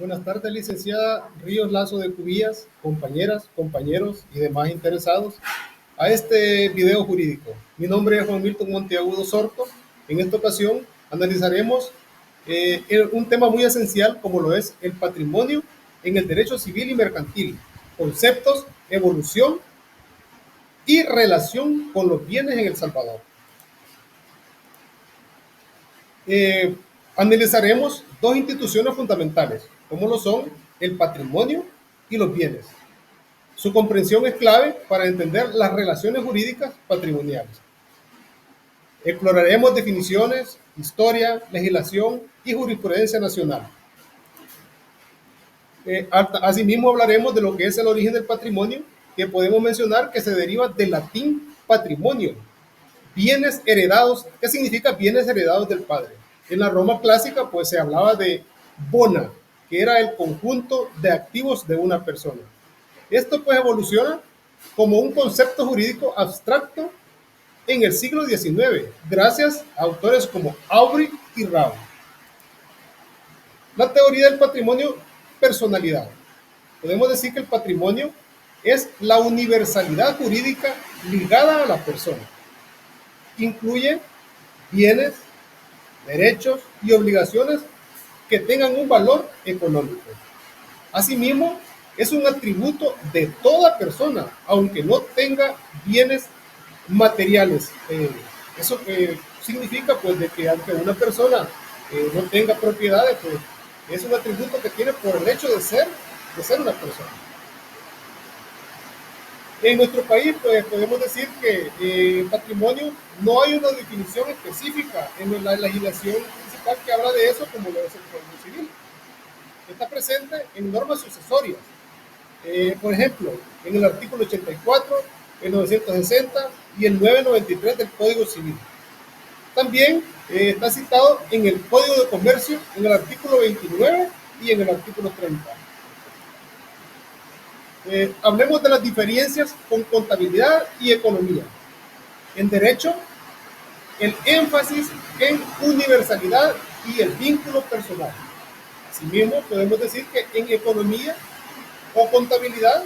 Buenas tardes, licenciada Ríos Lazo de Cubillas, compañeras, compañeros y demás interesados a este video jurídico. Mi nombre es Juan Milton Monteagudo Sorto. En esta ocasión analizaremos un tema muy esencial como lo es el patrimonio en el derecho civil y mercantil, conceptos, evolución y relación con los bienes en El Salvador. Eh, Analizaremos dos instituciones fundamentales, como lo son el patrimonio y los bienes. Su comprensión es clave para entender las relaciones jurídicas patrimoniales. Exploraremos definiciones, historia, legislación y jurisprudencia nacional. Asimismo hablaremos de lo que es el origen del patrimonio, que podemos mencionar que se deriva del latín patrimonio, bienes heredados. ¿Qué significa bienes heredados del padre? En la Roma clásica pues se hablaba de bona, que era el conjunto de activos de una persona. Esto pues evoluciona como un concepto jurídico abstracto en el siglo XIX, gracias a autores como Aubry y Rao. La teoría del patrimonio, personalidad. Podemos decir que el patrimonio es la universalidad jurídica ligada a la persona. Incluye bienes, derechos y obligaciones que tengan un valor económico. Asimismo, es un atributo de toda persona, aunque no tenga bienes materiales. Eso significa pues de que aunque una persona no tenga propiedades, pues es un atributo que tiene por el hecho de ser una persona. En nuestro país pues podemos decir que patrimonio no hay una definición específica en la legislación principal que habla de eso, como lo es el Código Civil. Está presente en normas sucesorias. Por ejemplo, en el artículo 84, el 960 y el 993 del Código Civil. También está citado en el Código de Comercio, en el artículo 29 y en el artículo 30. Hablemos de las diferencias con contabilidad y economía. En derecho, el énfasis en universalidad y el vínculo personal. Asimismo, podemos decir que en economía o contabilidad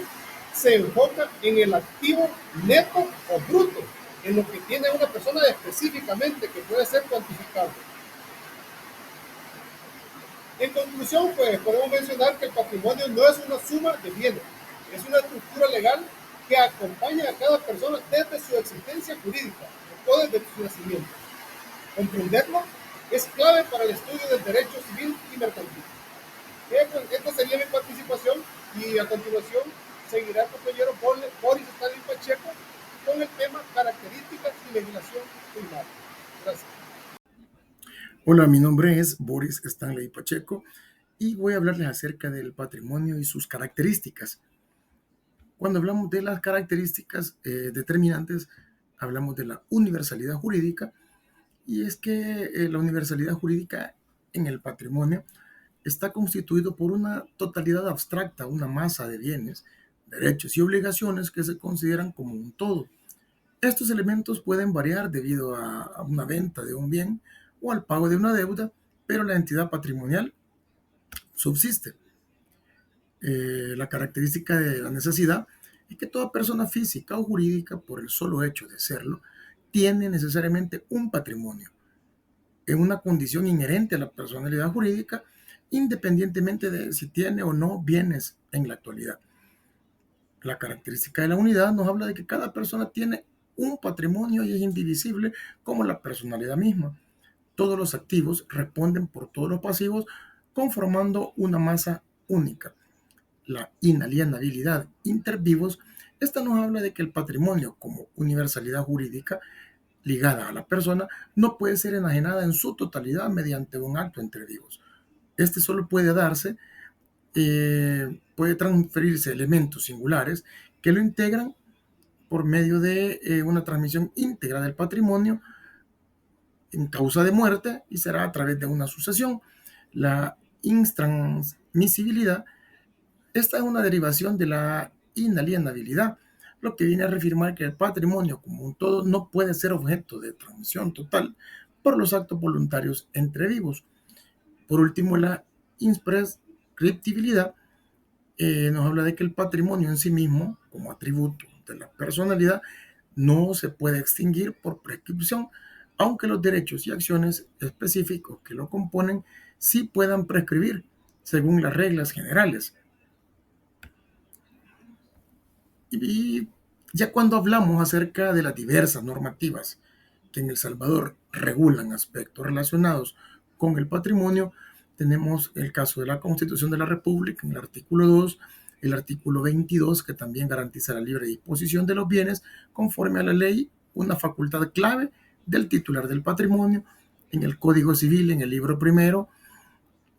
se enfoca en el activo neto o bruto, en lo que tiene una persona específicamente que puede ser cuantificable. En conclusión, pues podemos mencionar que el patrimonio no es una suma de bienes, es una estructura legal que acompaña a cada persona desde su existencia jurídica o desde su nacimiento. Comprenderlo es clave para el estudio del derecho civil y mercantil. Esta sería mi participación y a continuación seguirá el compañero Boris Stanley Pacheco con el tema características y legislación primaria. Gracias. Hola, mi nombre es Boris Stanley Pacheco y voy a hablarles acerca del patrimonio y sus características. Cuando hablamos de las características determinantes, hablamos de la universalidad jurídica, y es que la universalidad jurídica en el patrimonio está constituido por una totalidad abstracta, una masa de bienes, derechos y obligaciones que se consideran como un todo. Estos elementos pueden variar debido a una venta de un bien o al pago de una deuda, pero la entidad patrimonial subsiste. La característica de la necesidad es que toda persona física o jurídica, por el solo hecho de serlo, tiene necesariamente un patrimonio en una condición inherente a la personalidad jurídica, independientemente de si tiene o no bienes en la actualidad. La característica de la unidad nos habla de que cada persona tiene un patrimonio y es indivisible como la personalidad misma. Todos los activos responden por todos los pasivos, conformando una masa única. La inalienabilidad inter vivos, esta nos habla de que el patrimonio como universalidad jurídica ligada a la persona no puede ser enajenada en su totalidad mediante un acto entre vivos. Este solo puede darse, puede transferirse elementos singulares que lo integran por medio de una transmisión íntegra del patrimonio en causa de muerte, y será a través de una sucesión. La intransmisibilidad, esta es una derivación de la inalienabilidad, lo que viene a reafirmar que el patrimonio como un todo no puede ser objeto de transmisión total por los actos voluntarios entre vivos. Por último, la imprescriptibilidad, nos habla de que el patrimonio en sí mismo, como atributo de la personalidad, no se puede extinguir por prescripción, aunque los derechos y acciones específicos que lo componen sí puedan prescribir según las reglas generales. Y ya cuando hablamos acerca de las diversas normativas que en El Salvador regulan aspectos relacionados con el patrimonio, tenemos el caso de la Constitución de la República en el artículo 2, el artículo 22, que también garantiza la libre disposición de los bienes conforme a la ley, una facultad clave del titular del patrimonio, en el Código Civil, en el libro primero,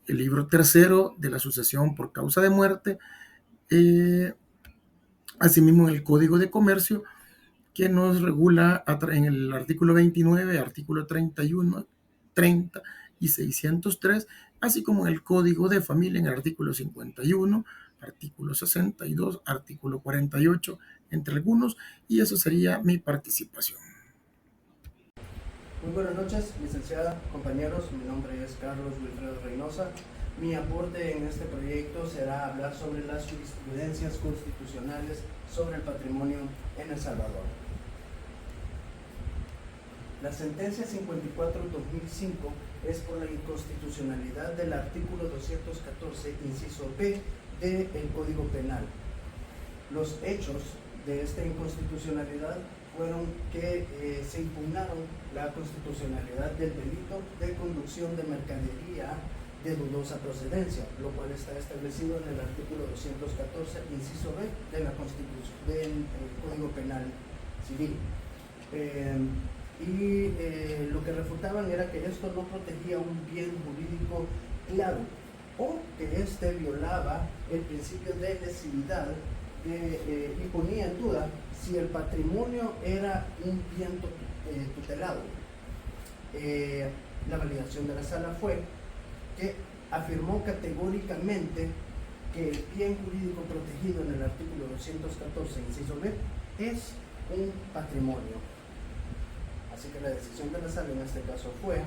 el libro tercero de la sucesión por causa de muerte, eh, asimismo en el Código de Comercio, que nos regula en el artículo 29, artículo 31, 30 y 603, así como en el Código de Familia en el artículo 51, artículo 62, artículo 48, entre algunos, y eso sería mi participación. Muy buenas noches, licenciada, compañeros. Mi nombre es Carlos Wilfredo Reynosa. Mi aporte en este proyecto será hablar sobre las jurisprudencias constitucionales sobre el patrimonio en El Salvador. La sentencia 54-2005 es por la inconstitucionalidad del artículo 214, inciso B del Código Penal. Los hechos de esta inconstitucionalidad fueron que se impugnaron la constitucionalidad del delito de conducción de mercadería de dudosa procedencia, lo cual está establecido en el artículo 214, inciso B de la Constitución, del Código Penal Civil. Lo que refutaban era que esto no protegía un bien jurídico claro o que éste violaba el principio de lesividad y ponía en duda si el patrimonio era un bien tutelado. La validación de la sala fue que afirmó categóricamente que el bien jurídico protegido en el artículo 214, inciso B, es un patrimonio. Así que la decisión de la sala en este caso fue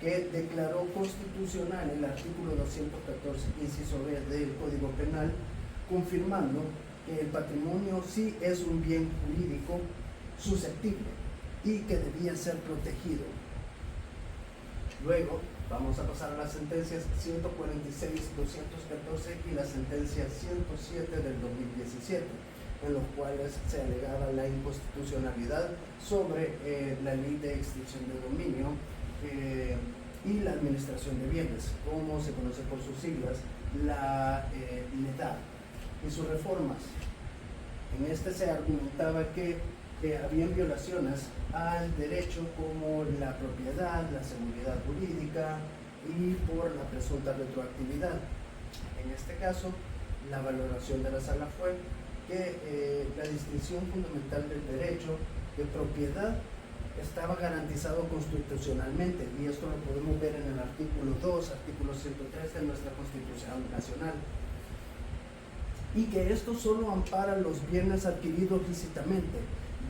que declaró constitucional el artículo 214, inciso B del Código Penal, confirmando que el patrimonio sí es un bien jurídico susceptible y que debía ser protegido. Luego vamos a pasar a las sentencias 146-214 y la sentencia 107 del 2017, en los cuales se alegaba la inconstitucionalidad sobre la ley de extinción de dominio y la administración de bienes, como se conoce por sus siglas, la LEDAD, y sus reformas. En este se argumentaba que habían violaciones al derecho como la propiedad, la seguridad jurídica y por la presunta retroactividad. En este caso, la valoración de la sala fue que la distinción fundamental del derecho de propiedad estaba garantizado constitucionalmente, y esto lo podemos ver en el artículo 2, artículo 103 de nuestra Constitución Nacional, y que esto solo ampara los bienes adquiridos lícitamente,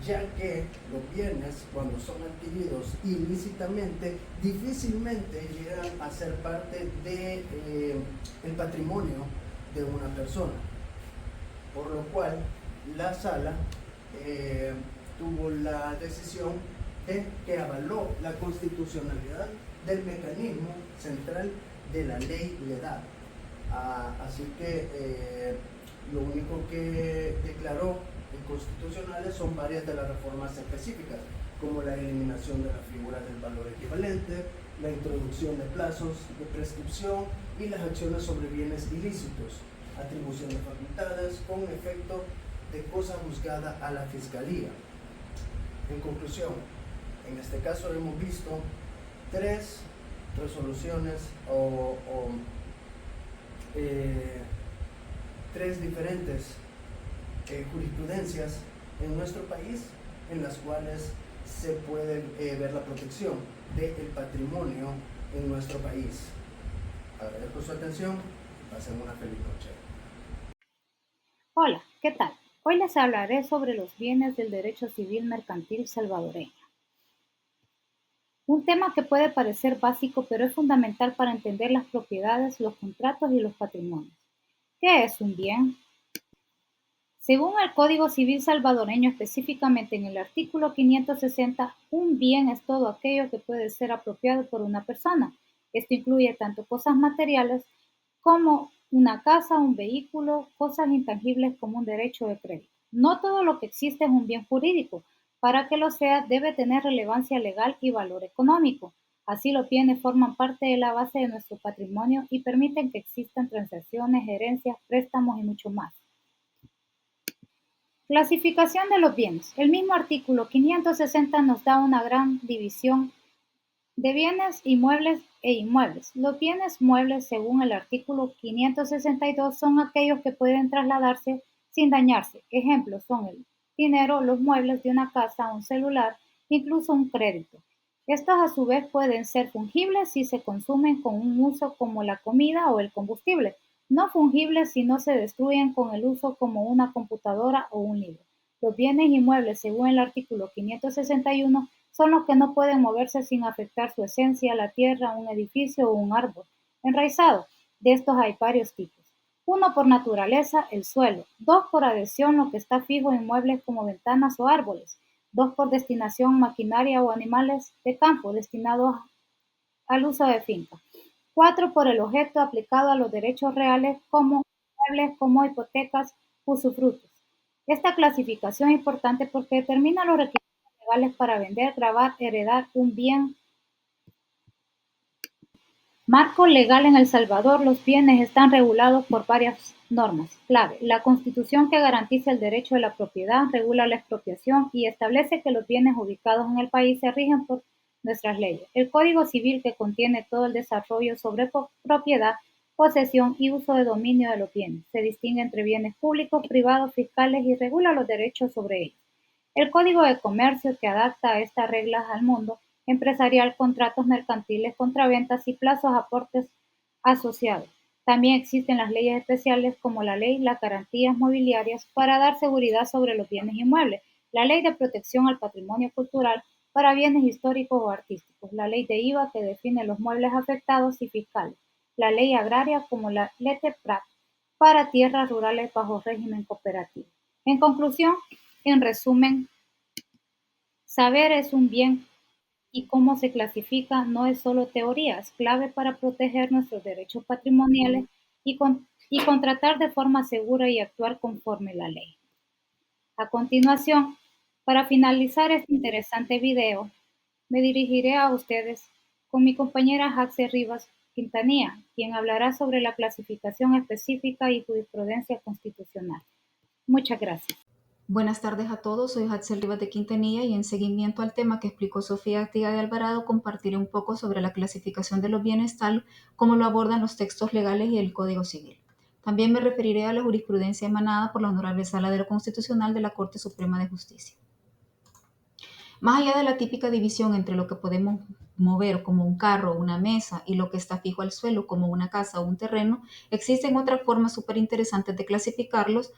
ya que los bienes, cuando son adquiridos ilícitamente, difícilmente llegan a ser parte del patrimonio de una persona. Por lo cual, la sala tuvo la decisión de que avaló la constitucionalidad del mecanismo central de la ley LEDAD. Así que lo único que declaró inconstitucionales son varias de las reformas específicas, como la eliminación de la figura del valor equivalente, la introducción de plazos de prescripción y las acciones sobre bienes ilícitos, atribución de facultades con efecto de cosa juzgada a la Fiscalía. En conclusión, en este caso hemos visto tres resoluciones tres diferentes jurisprudencias en nuestro país en las cuales se puede ver la protección del patrimonio en nuestro país. Agradezco su atención y pasen una feliz noche. Hola, ¿qué tal? Hoy les hablaré sobre los bienes del derecho civil mercantil salvadoreño. Un tema que puede parecer básico, pero es fundamental para entender las propiedades, los contratos y los patrimonios. ¿Qué es un bien? Según el Código Civil salvadoreño, específicamente en el artículo 560, un bien es todo aquello que puede ser apropiado por una persona. Esto incluye tanto cosas materiales como una casa, un vehículo, cosas intangibles como un derecho de crédito. No todo lo que existe es un bien jurídico. Para que lo sea, debe tener relevancia legal y valor económico. Así los bienes forman parte de la base de nuestro patrimonio y permiten que existan transacciones, herencias, préstamos y mucho más. Clasificación de los bienes. El mismo artículo 560 nos da una gran división de bienes inmuebles e inmuebles. Los bienes muebles, según el artículo 562, son aquellos que pueden trasladarse sin dañarse. Ejemplos son el dinero, los muebles de una casa, un celular, incluso un crédito. Estos a su vez pueden ser fungibles si se consumen con un uso como la comida o el combustible, no fungibles si no se destruyen con el uso como una computadora o un libro. Los bienes inmuebles, según el artículo 561, son los que no pueden moverse sin afectar su esencia, la tierra, un edificio o un árbol enraizado. De estos hay varios tipos. Uno por naturaleza, el suelo. Dos por adhesión, lo que está fijo en muebles como ventanas o árboles. Dos por destinación, maquinaria o animales de campo destinados al uso de finca. Cuatro por el objeto aplicado a los derechos reales como muebles, como hipotecas, usufructos. Esta clasificación es importante porque determina los requisitos legales para vender, grabar, heredar un bien. Marco legal en El Salvador. Los bienes están regulados por varias normas clave. La Constitución, que garantiza el derecho de la propiedad, regula la expropiación y establece que los bienes ubicados en el país se rigen por nuestras leyes. El Código Civil, que contiene todo el desarrollo sobre propiedad, posesión y uso de dominio de los bienes. Se distingue entre bienes públicos, privados, fiscales y regula los derechos sobre ellos. El Código de Comercio, que adapta estas reglas al mundo empresarial, contratos mercantiles, contraventas y plazos aportes asociados. También existen las leyes especiales como la Ley de las Garantías Mobiliarias para dar seguridad sobre los bienes inmuebles, la Ley de Protección al Patrimonio Cultural para bienes históricos o artísticos, la Ley de IVA que define los muebles afectados y fiscales, la Ley Agraria como la LETEPRAT para tierras rurales bajo régimen cooperativo. En conclusión, en resumen, saber es un bien y cómo se clasifica no es solo teoría, es clave para proteger nuestros derechos patrimoniales y contratar de forma segura y actuar conforme la ley. A continuación, para finalizar este interesante video, me dirigiré a ustedes con mi compañera Haxel Rivas Quintanilla, quien hablará sobre la clasificación específica y jurisprudencia constitucional. Muchas gracias. Buenas tardes a todos, soy Haxel Rivas de Quintanilla y en seguimiento al tema que explicó Sofía Artiga de Alvarado, compartiré un poco sobre la clasificación de los bienes tal como lo abordan los textos legales y el Código Civil. También me referiré a la jurisprudencia emanada por la Honorable Sala de lo Constitucional de la Corte Suprema de Justicia. Más allá de la típica división entre lo que podemos mover como un carro o una mesa y lo que está fijo al suelo como una casa o un terreno, existen otras formas súper interesantes de clasificarlos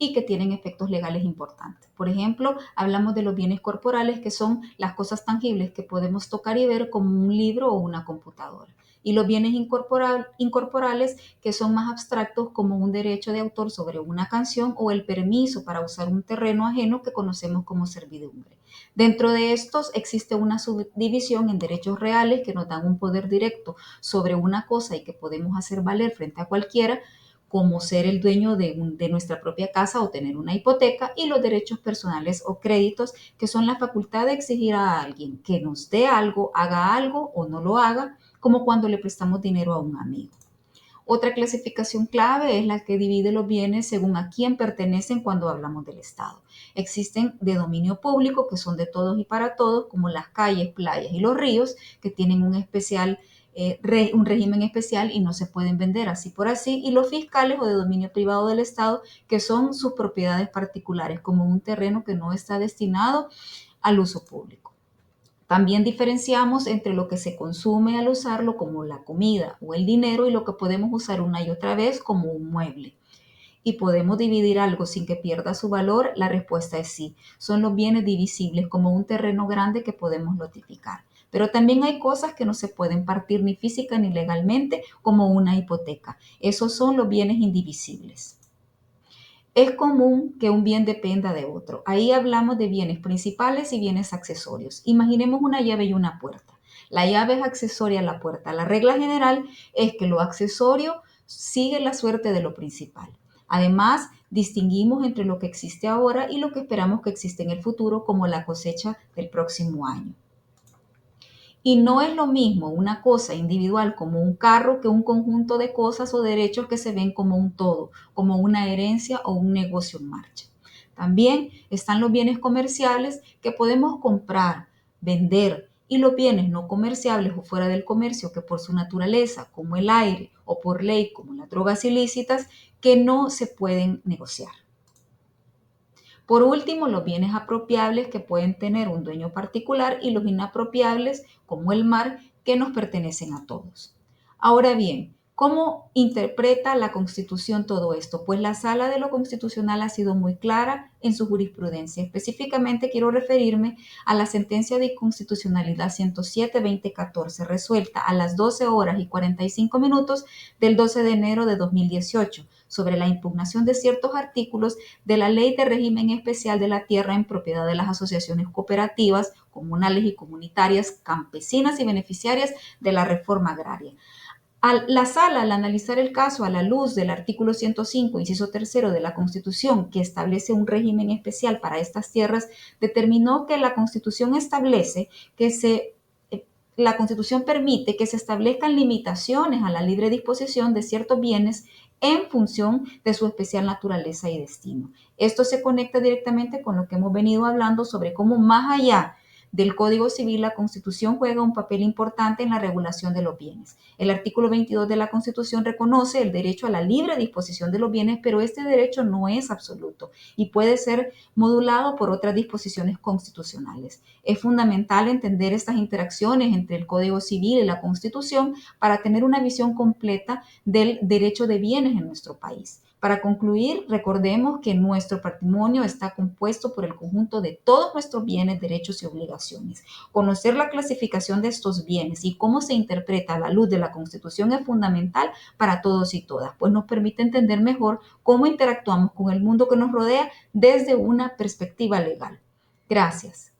y que tienen efectos legales importantes. Por ejemplo, hablamos de los bienes corporales, que son las cosas tangibles que podemos tocar y ver como un libro o una computadora. Y los bienes incorporales, que son más abstractos, como un derecho de autor sobre una canción o el permiso para usar un terreno ajeno que conocemos como servidumbre. Dentro de estos existe una subdivisión en derechos reales que nos dan un poder directo sobre una cosa y que podemos hacer valer frente a cualquiera, como ser el dueño de nuestra propia casa o tener una hipoteca, y los derechos personales o créditos, que son la facultad de exigir a alguien que nos dé algo, haga algo o no lo haga, como cuando le prestamos dinero a un amigo. Otra clasificación clave es la que divide los bienes según a quién pertenecen cuando hablamos del Estado. Existen de dominio público, que son de todos y para todos, como las calles, playas y los ríos, que tienen un régimen especial y no se pueden vender así por así, y los fiscales o de dominio privado del Estado, que son sus propiedades particulares, como un terreno que no está destinado al uso público. También diferenciamos entre lo que se consume al usarlo, como la comida o el dinero, y lo que podemos usar una y otra vez, como un mueble. ¿Y podemos dividir algo sin que pierda su valor? La respuesta es sí. Son los bienes divisibles, como un terreno grande que podemos lotificar. Pero también hay cosas que no se pueden partir ni física ni legalmente, como una hipoteca. Esos son los bienes indivisibles. Es común que un bien dependa de otro. Ahí hablamos de bienes principales y bienes accesorios. Imaginemos una llave y una puerta. La llave es accesoria a la puerta. La regla general es que lo accesorio sigue la suerte de lo principal. Además, distinguimos entre lo que existe ahora y lo que esperamos que exista en el futuro, como la cosecha del próximo año. Y no es lo mismo una cosa individual como un carro que un conjunto de cosas o derechos que se ven como un todo, como una herencia o un negocio en marcha. También están los bienes comerciales que podemos comprar, vender, y los bienes no comerciables o fuera del comercio que por su naturaleza, como el aire, o por ley, como las drogas ilícitas, que no se pueden negociar. Por último, los bienes apropiables que pueden tener un dueño particular y los inapropiables, como el mar, que nos pertenecen a todos. Ahora bien, ¿cómo interpreta la Constitución todo esto? Pues la Sala de lo Constitucional ha sido muy clara en su jurisprudencia. Específicamente quiero referirme a la sentencia de inconstitucionalidad 107-2014, resuelta a las 12 horas y 45 minutos del 12 de enero de 2018, sobre la impugnación de ciertos artículos de la Ley de Régimen Especial de la Tierra en propiedad de las asociaciones cooperativas, comunales y comunitarias, campesinas y beneficiarias de la reforma agraria. La Sala, al analizar el caso a la luz del artículo 105, inciso tercero de la Constitución, que establece un régimen especial para estas tierras, determinó que la Constitución establece que la Constitución permite que se establezcan limitaciones a la libre disposición de ciertos bienes en función de su especial naturaleza y destino. Esto se conecta directamente con lo que hemos venido hablando sobre cómo, más allá del Código Civil, la Constitución juega un papel importante en la regulación de los bienes. El artículo 22 de la Constitución reconoce el derecho a la libre disposición de los bienes, pero este derecho no es absoluto y puede ser modulado por otras disposiciones constitucionales. Es fundamental entender estas interacciones entre el Código Civil y la Constitución para tener una visión completa del derecho de bienes en nuestro país. Para concluir, recordemos que nuestro patrimonio está compuesto por el conjunto de todos nuestros bienes, derechos y obligaciones. Conocer la clasificación de estos bienes y cómo se interpreta a la luz de la Constitución es fundamental para todos y todas, pues nos permite entender mejor cómo interactuamos con el mundo que nos rodea desde una perspectiva legal. Gracias.